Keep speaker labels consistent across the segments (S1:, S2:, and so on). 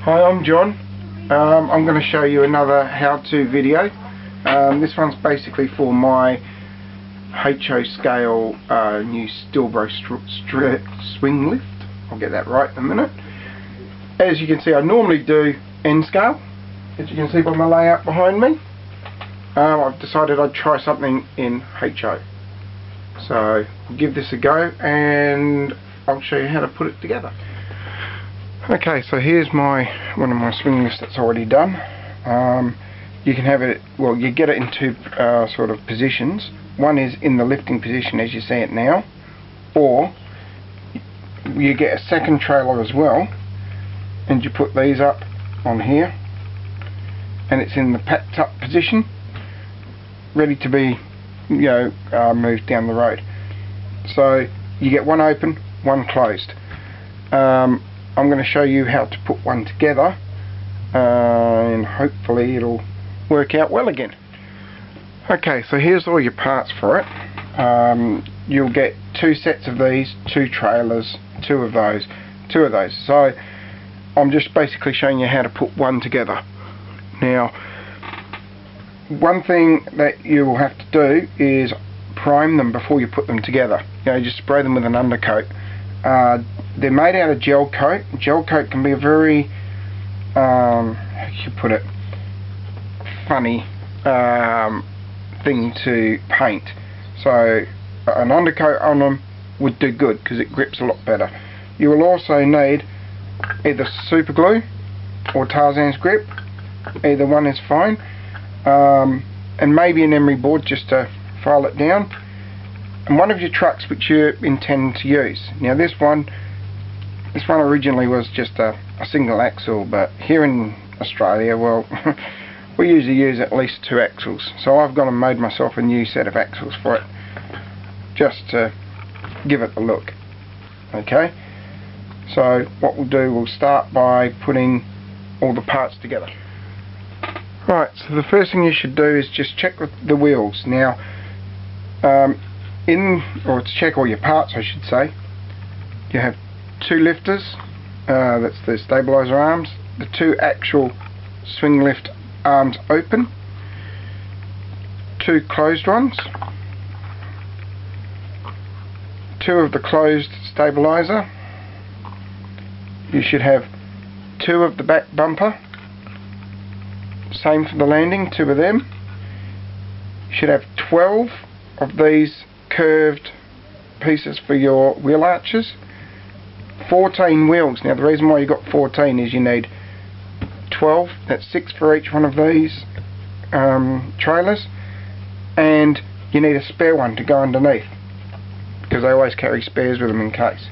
S1: Hi, I'm John. I'm going to show you another how-to video. This one's basically for my HO scale new Steelbro Swinglift. I'll get that right in a minute. As you can see, I normally do N scale, as you can see by my layout behind me. I've decided I'd try something in HO. So I'll give this a go and I'll show you how to put it together. Okay, so here's one of my swing lifts that's already done. You can have it, well, you get it in two sort of positions. One is in the lifting position as you see it now, or you get a second trailer as well, and you put these up on here, and it's in the packed up position, ready to be, moved down the road. So you get one open, one closed. I'm going to show you how to put one together, and hopefully it'll work out well again. Okay, so here's all your parts for it. You'll get two sets of these, two trailers, two of those. So I'm just basically showing you how to put one together. Now, one thing that you will have to do is prime them before you put them together. Just spray them with an undercoat. They're made out of gel coat. Gel coat can be a very, how you put it, funny thing to paint. So an undercoat on them would do good because it grips a lot better. You will also need either super glue or Tarzan's grip. Either one is fine. And maybe an emery board just to file it down. And one of your trucks which you intend to use. Now this one originally was just a single axle, but here in Australia, well, we usually use at least two axles. So I've gone and made myself a new set of axles for it, just to give it a look. Okay, so what we'll do, we'll start by putting all the parts together. Right, so the first thing you should do is just check the wheels. Now, or to check all your parts, I should say, you have two lifters, that's the stabilizer arms, the two actual swing lift arms open, two closed ones, two of the closed stabilizer. You should have two of the back bumper, same for the landing, two of them. You should have 12 of these curved pieces for your wheel arches, 14 wheels. Now the reason why you got 14 is you need 12, that's 6 for each one of these trailers, and you need a spare one to go underneath because they always carry spares with them in case.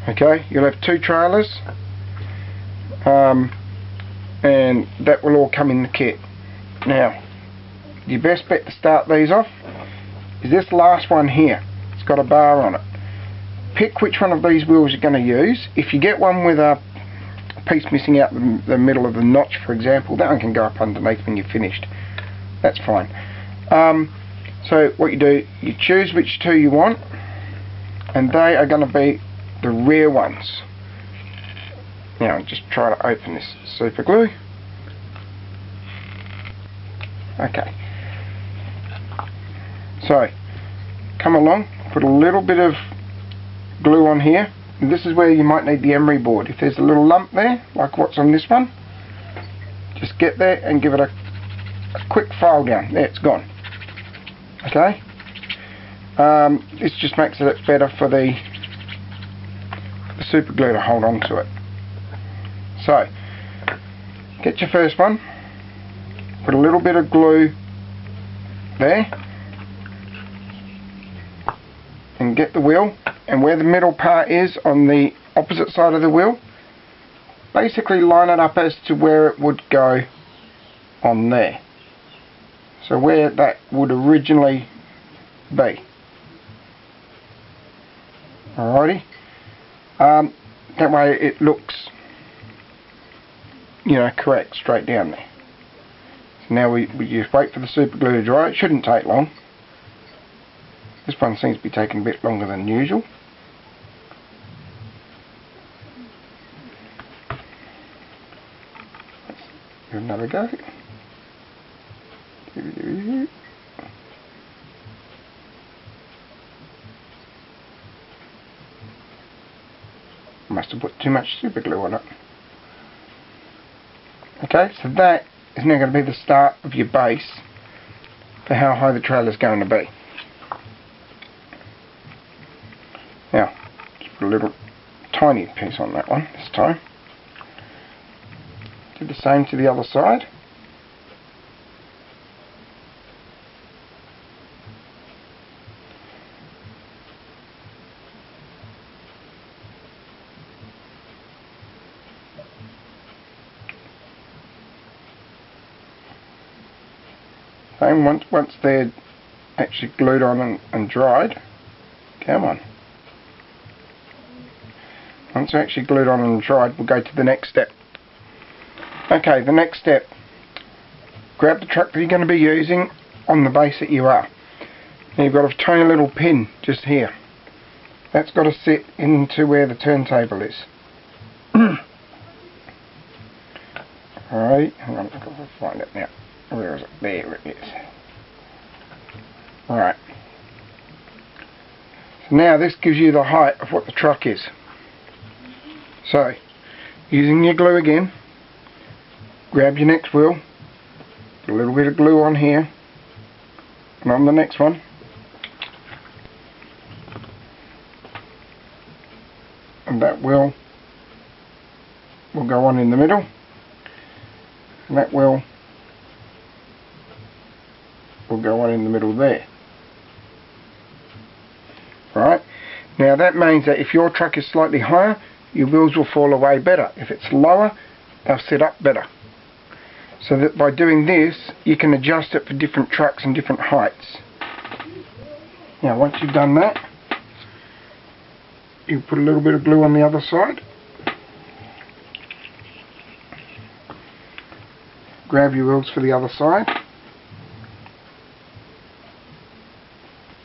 S1: Okay, you'll have two trailers, and that will all come in the kit. Now your best bet to start these off is this last one here. It's got a bar on it. Pick which one of these wheels you're going to use. If you get one with a piece missing out the middle of the notch, for example, that one can go up underneath when you're finished. That's fine. So what you do, you choose which two you want, and they are going to be the rear ones. Now I'm just trying to open this super glue. Okay. So come along, put a little bit of glue on here, and this is where you might need the emery board. If there's a little lump there, like what's on this one, just get there and give it a quick file down. There, it's gone. Okay. This just makes it better for the super glue to hold on to it. So get your first one, put a little bit of glue there, and get the wheel, and where the middle part is on the opposite side of the wheel, basically line it up as to where it would go on there. So where that would originally be. Alrighty. That way it looks, correct, straight down there. So now we just wait for the super glue to dry. It shouldn't take long. This one seems to be taking a bit longer than usual. Give another go. Must have put too much super glue on it. Okay, so that is now going to be the start of your base for how high the trailer is going to be. Now, just put a little tiny piece on that one this time. Do the same to the other side. And once they're actually glued on and dried, come on. Once they're actually glued on and dried, we'll go to the next step. Okay, the next step. Grab the truck that you're going to be using on the base that you are. Now you've got a tiny little pin just here. That's got to sit into where the turntable is. Alright, hang on, I've got to find it now. Where is it? There it is. Alright. So now this gives you the height of what the truck is. So, using your glue again, grab your next wheel, put a little bit of glue on here, and on the next one. And that wheel will go on in the middle. And that wheel will go on in the middle there. Right, now that means that if your truck is slightly higher, your wheels will fall away better. If it's lower, they'll sit up better. So that by doing this, you can adjust it for different trucks and different heights. Now once you've done that, you put a little bit of glue on the other side. Grab your wheels for the other side.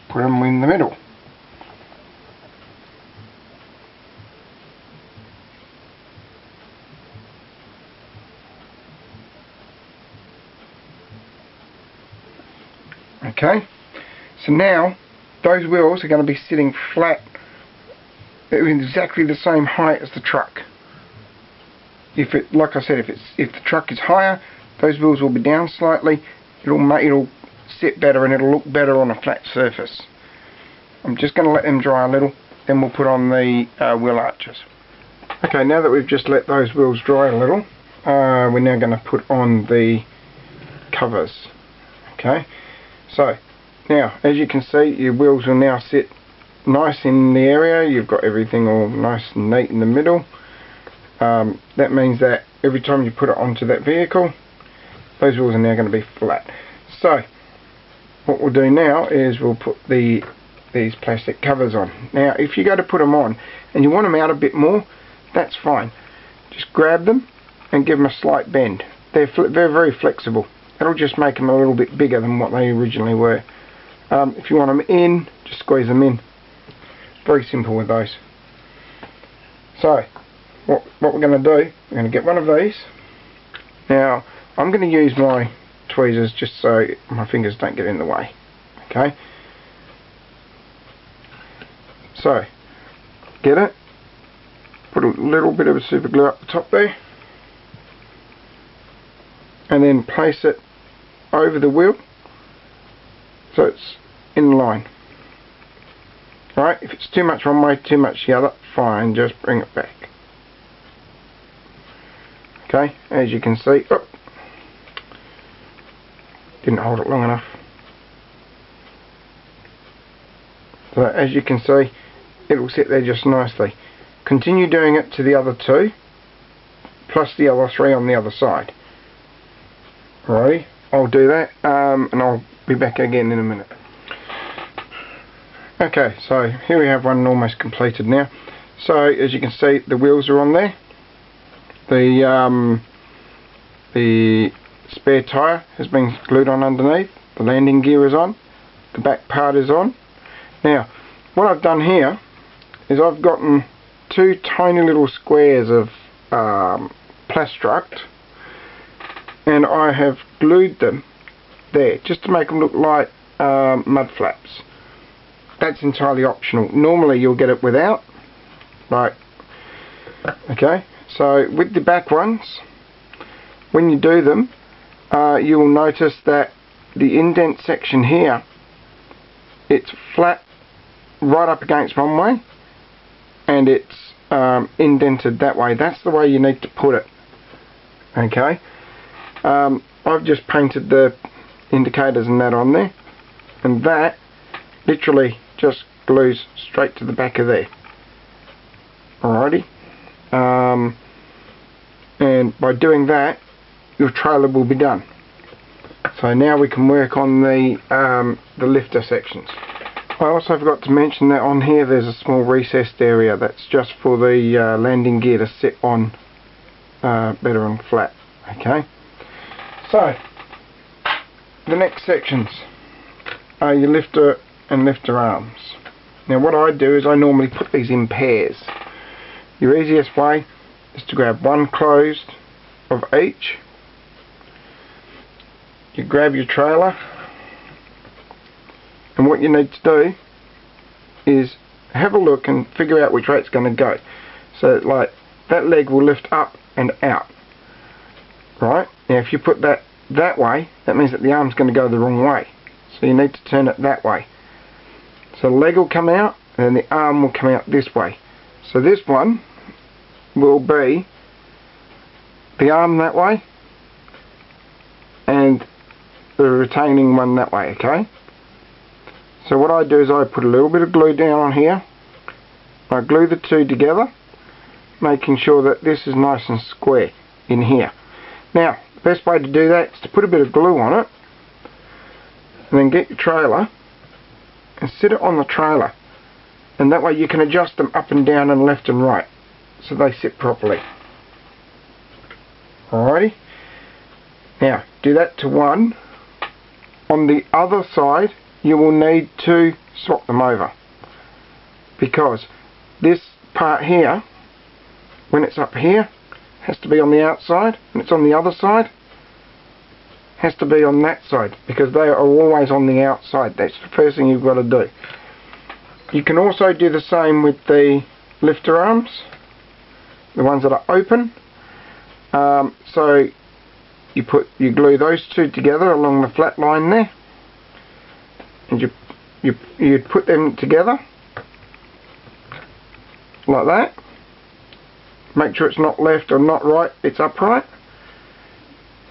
S1: Put them in the middle. Okay, so now those wheels are going to be sitting flat in exactly the same height as the truck. If it, like I said, if the truck is higher, those wheels will be down slightly. It'll sit better and it'll look better on a flat surface. I'm just going to let them dry a little, then we'll put on the wheel arches. Okay, now that we've just let those wheels dry a little, we're now going to put on the covers. Okay, so now as you can see, your wheels will now sit nice in the area. You've got everything all nice and neat in the middle. That means that every time you put it onto that vehicle, those wheels are now going to be flat. So what we'll do now is we'll put these plastic covers on. Now if you go to put them on and you want them out a bit more, that's fine. Just grab them and give them a slight bend. They're very flexible. That'll just make them a little bit bigger than what they originally were. If you want them in, just squeeze them in. Very simple with those. So what we're going to do, we're going to get one of these. Now I'm going to use my tweezers just so my fingers don't get in the way. Okay, so get it, put a little bit of super glue up the top there, and then place it over the wheel so it's in line. Right, if it's too much one way, too much the other, fine, just bring it back. Okay, as you can see, oh, didn't hold it long enough. So as you can see, it will sit there just nicely. Continue doing it to the other two, plus the other three on the other side. Alrighty, I'll do that, and I'll be back again in a minute. Okay, so here we have one almost completed now. So as you can see, the wheels are on there. The spare tyre has been glued on underneath. The landing gear is on. The back part is on. Now, what I've done here is I've gotten two tiny little squares of Plastruct, and I have glued them there just to make them look like mud flaps. That's entirely optional. Normally you'll get it without, like, okay. So with the back ones, when you do them, you will notice that the indent section here, it's flat right up against one way, and it's indented that way. That's the way you need to put it. Okay. I've just painted the indicators and that on there, and that literally just glues straight to the back of there. Alrighty. And by doing that, your trailer will be done. So now we can work on the lifter sections. I also forgot to mention that on here there's a small recessed area that's just for the landing gear to sit on better and flat. Okay. So the next sections are your lifter and lifter arms. Now what I do is I normally put these in pairs. Your easiest way is to grab one closed of each. You grab your trailer, and what you need to do is have a look and figure out which way it's going to go. So like that leg will lift up and out. Right? Now if you put that way, that means that the arm's going to go the wrong way. So you need to turn it that way. So the leg will come out and then the arm will come out this way. So this one will be the arm that way and the retaining one that way, okay? So what I do is I put a little bit of glue down on here. I glue the two together, making sure that this is nice and square in here. Now, the best way to do that is to put a bit of glue on it, and then get your trailer and sit it on the trailer, and that way you can adjust them up and down and left and right so they sit properly. Alrighty, now do that to one. On the other side you will need to swap them over, because this part here, when it's up here, has to be on the outside, and it's on the other side, has to be on that side, because they are always on the outside. That's the first thing you've got to do. You can also do the same with the lifter arms, the ones that are open. So you glue those two together along the flat line there, and you put them together like that. Make sure it's not left or not right, it's upright,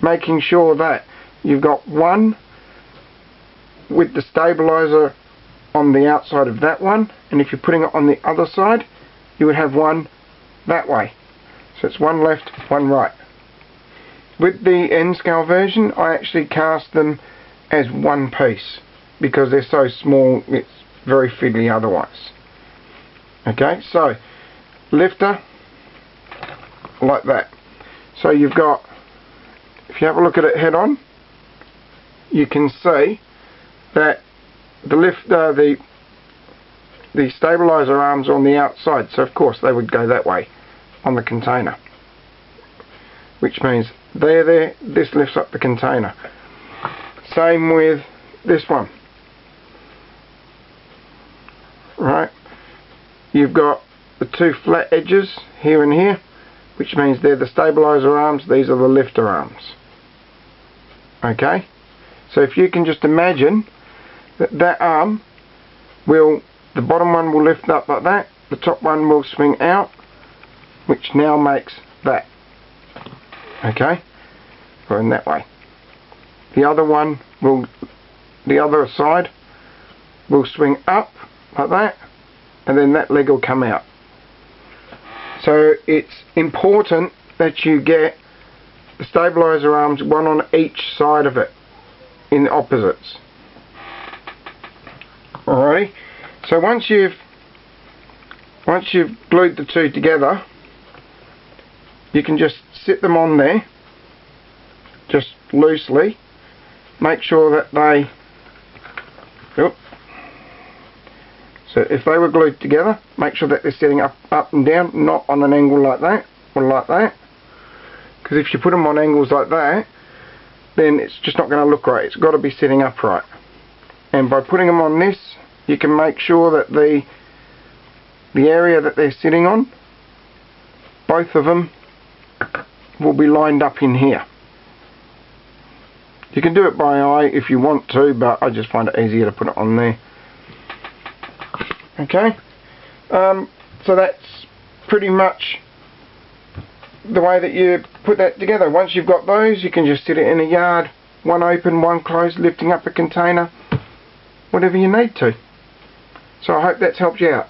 S1: making sure that you've got one with the stabilizer on the outside of that one, and if you're putting it on the other side you would have one that way. So it's one left, one right. With the N scale version I actually cast them as one piece because they're so small it's very fiddly otherwise. Okay, so lifter like that. So you've got, if you have a look at it head on, you can see that the stabilizer arms are on the outside, so of course they would go that way on the container, which means they're there, this lifts up the container. Same with this one. Right, you've got the two flat edges here and here, which means they're the stabilizer arms, these are the lifter arms. Okay, so if you can just imagine that arm will, the bottom one will lift up like that, the top one will swing out, which now makes that. Okay, going that way. The other one will, the other side will swing up like that, and then that leg will come out. So it's important that you get the stabilizer arms one on each side of it in the opposites. Alrighty, so once you've glued the two together, you can just sit them on there just loosely. Make sure that they, so if they were glued together, make sure that they're sitting up and down, not on an angle like that or like that, because if you put them on angles like that, then it's just not going to look right. It's got to be sitting upright. And by putting them on this, you can make sure that the area that they're sitting on, both of them will be lined up in here. You can do it by eye if you want to, but I just find it easier to put it on there. Okay, so that's pretty much the way that you put that together. Once you've got those, you can just sit it in a yard, one open, one closed, lifting up a container, whatever you need to. So I hope that's helped you out.